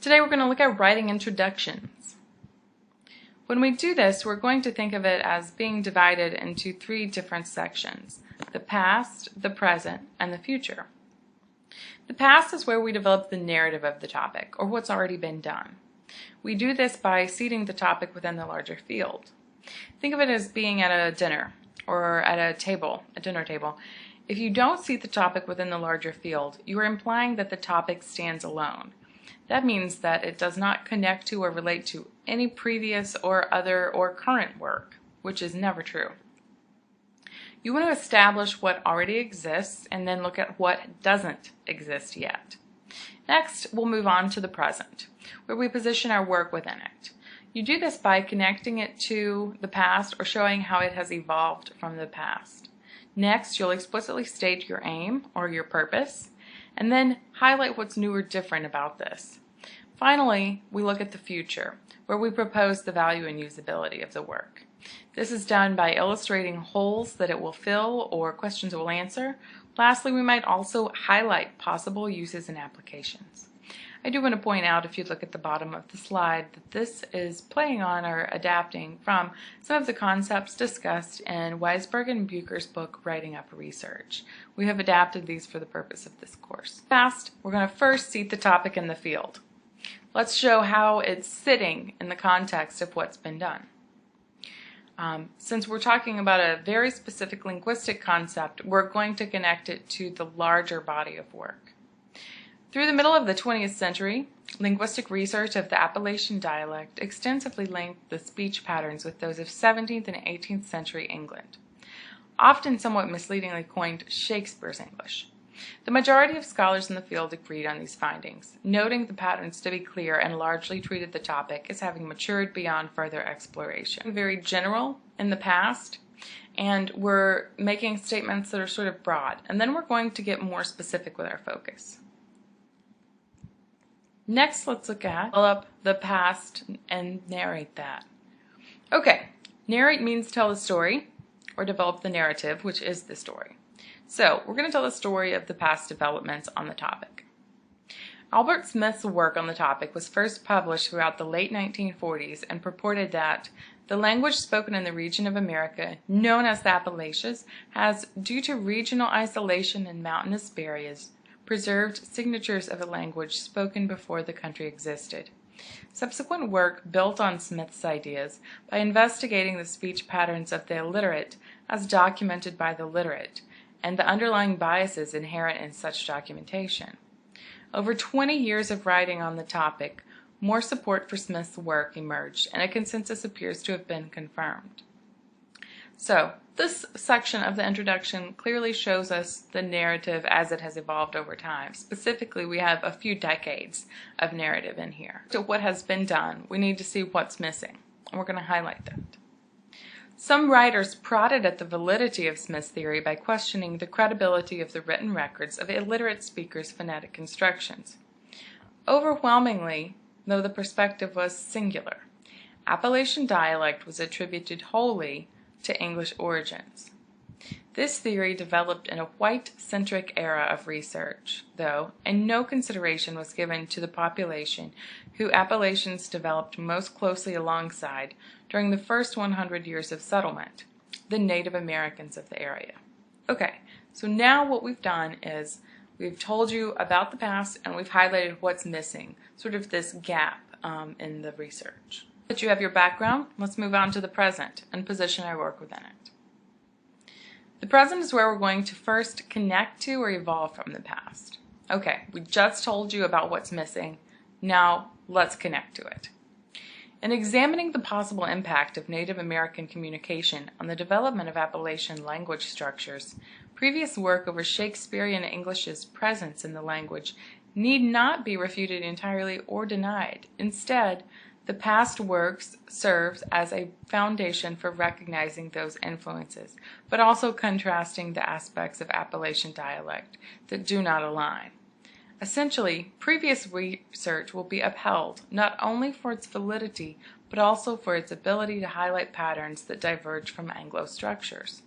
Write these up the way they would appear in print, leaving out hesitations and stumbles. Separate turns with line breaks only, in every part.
Today we're going to look at writing introductions. When we do this, we're going to think of it as being divided into three different sections: the past, the present, and the future. The past is where we develop the narrative of the topic, or what's already been done. We do this by seating the topic within the larger field. Think of it as being at a dinner, or at a dinner table. If you don't seat the topic within the larger field, you are implying that the topic stands alone. That means that it does not connect to or relate to any previous or other or current work, which is never true. You want to establish what already exists and then look at what doesn't exist yet. Next, we'll move on to the present, where we position our work within it. You do this by connecting it to the past or showing how it has evolved from the past. Next, you'll explicitly state your aim or your purpose, and then highlight what's new or different about this. Finally, we look at the future, where we propose the value and usability of the work. This is done by illustrating holes that it will fill or questions it will answer. Lastly, we might also highlight possible uses and applications. I do want to point out, if you look at the bottom of the slide, that this is playing on or adapting from some of the concepts discussed in Weisberg and Bucher's book, Writing Up Research. We have adapted these for the purpose of this course. Fast, we're going to first seat the topic in the field. Let's show how it's sitting in the context of what's been done. Since we're talking about a very specific linguistic concept, we're going to connect it to the larger body of work. Through the middle of the 20th century, linguistic research of the Appalachian dialect extensively linked the speech patterns with those of 17th and 18th century England, often somewhat misleadingly coined Shakespeare's English. The majority of scholars in the field agreed on these findings, noting the patterns to be clear, and largely treated the topic as having matured beyond further exploration. Very general in the past, and we're making statements that are sort of broad, and then we're going to get more specific with our focus. Next, let's look at develop the past and narrate that. Okay, narrate means tell the story or develop the narrative, which is the story. So we're going to tell the story of the past developments on the topic. Albert Smith's work on the topic was first published throughout the late 1940s and purported that the language spoken in the region of America known as the Appalachians has, due to regional isolation and mountainous barriers, preserved signatures of a language spoken before the country existed. Subsequent work built on Smith's ideas by investigating the speech patterns of the illiterate as documented by the literate, and the underlying biases inherent in such documentation. Over 20 years of writing on the topic, more support for Smith's work emerged, and a consensus appears to have been confirmed. So, this section of the introduction clearly shows us the narrative as it has evolved over time. Specifically, we have a few decades of narrative in here. So what has been done, we need to see what's missing, and we're going to highlight that. Some writers prodded at the validity of Smith's theory by questioning the credibility of the written records of illiterate speakers' phonetic constructions. Overwhelmingly, though the perspective was singular, Appalachian dialect was attributed wholly to English origins. This theory developed in a white-centric era of research, though, and no consideration was given to the population who Appalachians developed most closely alongside during the first 100 years of settlement, the Native Americans of the area. Okay, so now what we've done is we've told you about the past and we've highlighted what's missing, sort of this gap in the research. Now that you have your background, let's move on to the present and position our work within it. The present is where we're going to first connect to or evolve from the past. Okay, we just told you about what's missing. Now let's connect to it. In examining the possible impact of Native American communication on the development of Appalachian language structures, previous work over Shakespearean English's presence in the language need not be refuted entirely or denied. Instead, the past works serves as a foundation for recognizing those influences, but also contrasting the aspects of Appalachian dialect that do not align. Essentially, previous research will be upheld not only for its validity, but also for its ability to highlight patterns that diverge from Anglo structures.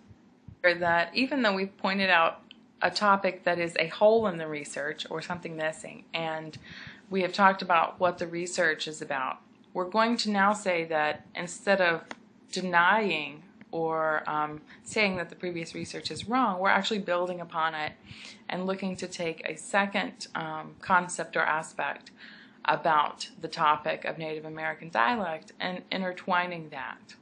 That even though we've pointed out a topic that is a hole in the research or something missing, and we have talked about what the research is about. We're going to now say that instead of denying or saying that the previous research is wrong, we're actually building upon it and looking to take a second concept or aspect about the topic of Native American dialect and intertwining that.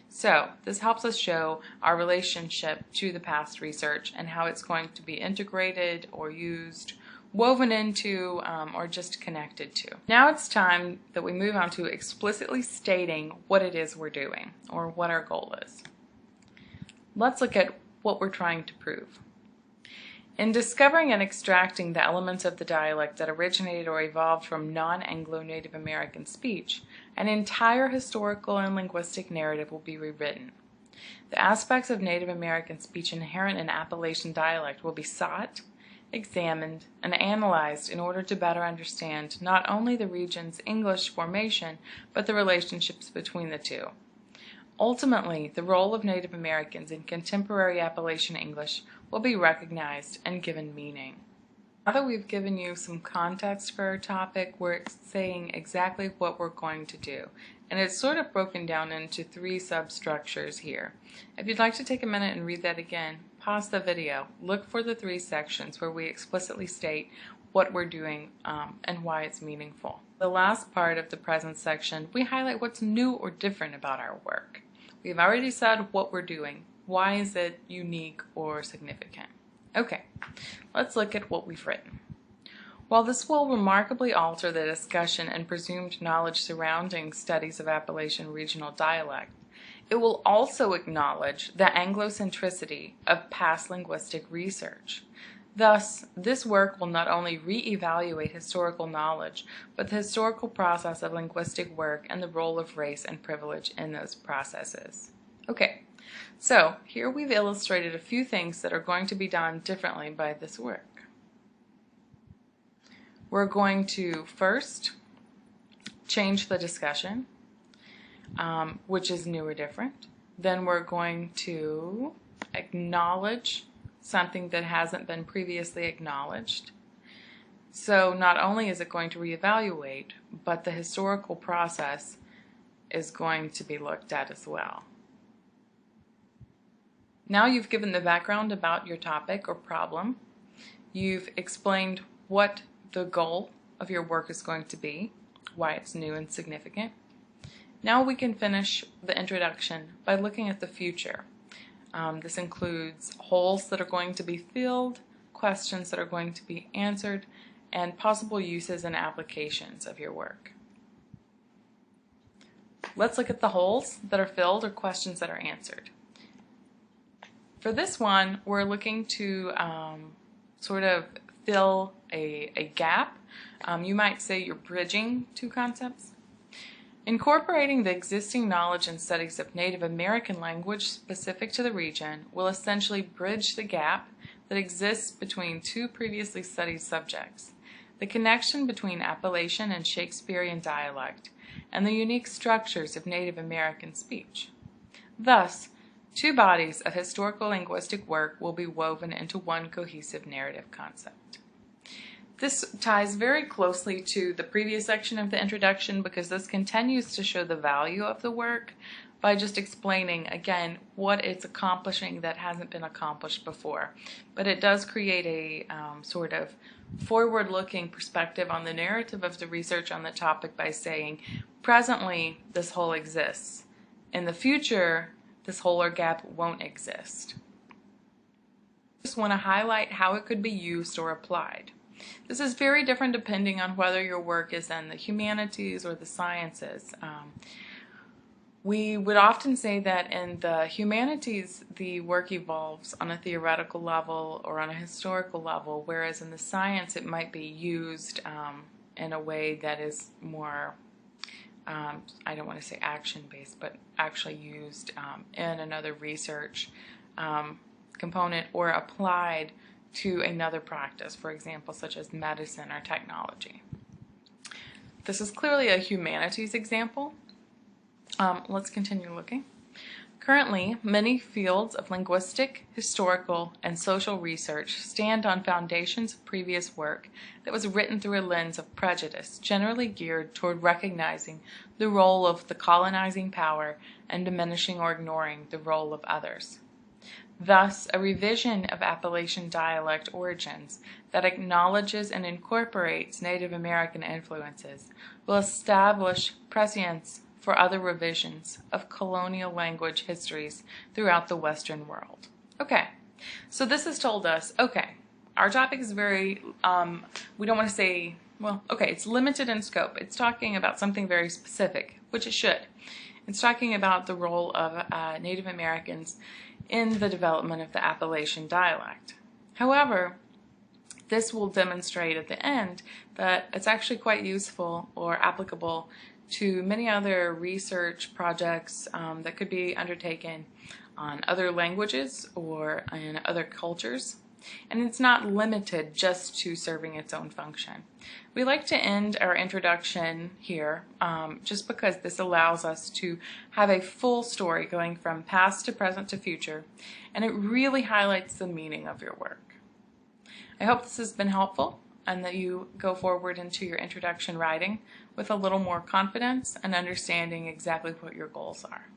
So this helps us show our relationship to the past research and how it's going to be integrated or used, woven into, or just connected to. Now it's time that we move on to explicitly stating what it is we're doing or what our goal is. Let's look at what we're trying to prove. In discovering and extracting the elements of the dialect that originated or evolved from non-Anglo-Native American speech, an entire historical and linguistic narrative will be rewritten. The aspects of Native American speech inherent in Appalachian dialect will be sought, examined, and analyzed in order to better understand not only the region's English formation, but the relationships between the two. Ultimately, the role of Native Americans in contemporary Appalachian English will be recognized and given meaning. Now that we've given you some context for our topic, we're saying exactly what we're going to do. And it's sort of broken down into 3 substructures here. If you'd like to take a minute and read that again, pause the video. Look for the 3 sections where we explicitly state what we're doing and why it's meaningful. The last part of the present section, we highlight what's new or different about our work. We've already said what we're doing. Why is it unique or significant? Okay, let's look at what we've written. While this will remarkably alter the discussion and presumed knowledge surrounding studies of Appalachian regional dialect, it will also acknowledge the Anglocentricity of past linguistic research. Thus, this work will not only re-evaluate historical knowledge, but the historical process of linguistic work and the role of race and privilege in those processes. Okay, so here we've illustrated a few things that are going to be done differently by this work. We're going to first change the discussion, which is new or different. Then we're going to acknowledge something that hasn't been previously acknowledged. So not only is it going to reevaluate, but the historical process is going to be looked at as well. Now you've given the background about your topic or problem. You've explained what the goal of your work is going to be, why it's new and significant. Now we can finish the introduction by looking at the future. This includes holes that are going to be filled, questions that are going to be answered, and possible uses and applications of your work. Let's look at the holes that are filled or questions that are answered. For this one, we're looking to sort of fill a gap. You might say you're bridging 2 concepts. Incorporating the existing knowledge and studies of Native American language specific to the region will essentially bridge the gap that exists between 2 previously studied subjects, the connection between Appalachian and Shakespearean dialect, and the unique structures of Native American speech. Thus, 2 bodies of historical linguistic work will be woven into one cohesive narrative concept. This ties very closely to the previous section of the introduction because this continues to show the value of the work by just explaining, again, what it's accomplishing that hasn't been accomplished before. But it does create a sort of forward-looking perspective on the narrative of the research on the topic by saying, presently, this hole exists. In the future, this hole or gap won't exist. I just want to highlight how it could be used or applied. This is very different depending on whether your work is in the humanities or the sciences. We would often say that in the humanities, the work evolves on a theoretical level or on a historical level, whereas in the science it might be used in a way that is more, I don't want to say action-based, but actually used in another research component or applied to another practice, for example, such as medicine or technology. This is clearly a humanities example. Let's continue looking. Currently, many fields of linguistic, historical, and social research stand on foundations of previous work that was written through a lens of prejudice, generally geared toward recognizing the role of the colonizing power and diminishing or ignoring the role of others. Thus, a revision of Appalachian dialect origins that acknowledges and incorporates Native American influences will establish precedents for other revisions of colonial language histories throughout the Western world. Okay, so this has told us, okay, our topic is very, we don't want to say, well, okay, it's limited in scope. It's talking about something very specific, which it should. It's talking about the role of Native Americans in the development of the Appalachian dialect. However, this will demonstrate at the end that it's actually quite useful or applicable to many other research projects that could be undertaken on other languages or in other cultures. And it's not limited just to serving its own function. We like to end our introduction here just because this allows us to have a full story going from past to present to future, and it really highlights the meaning of your work. I hope this has been helpful and that you go forward into your introduction writing with a little more confidence and understanding exactly what your goals are.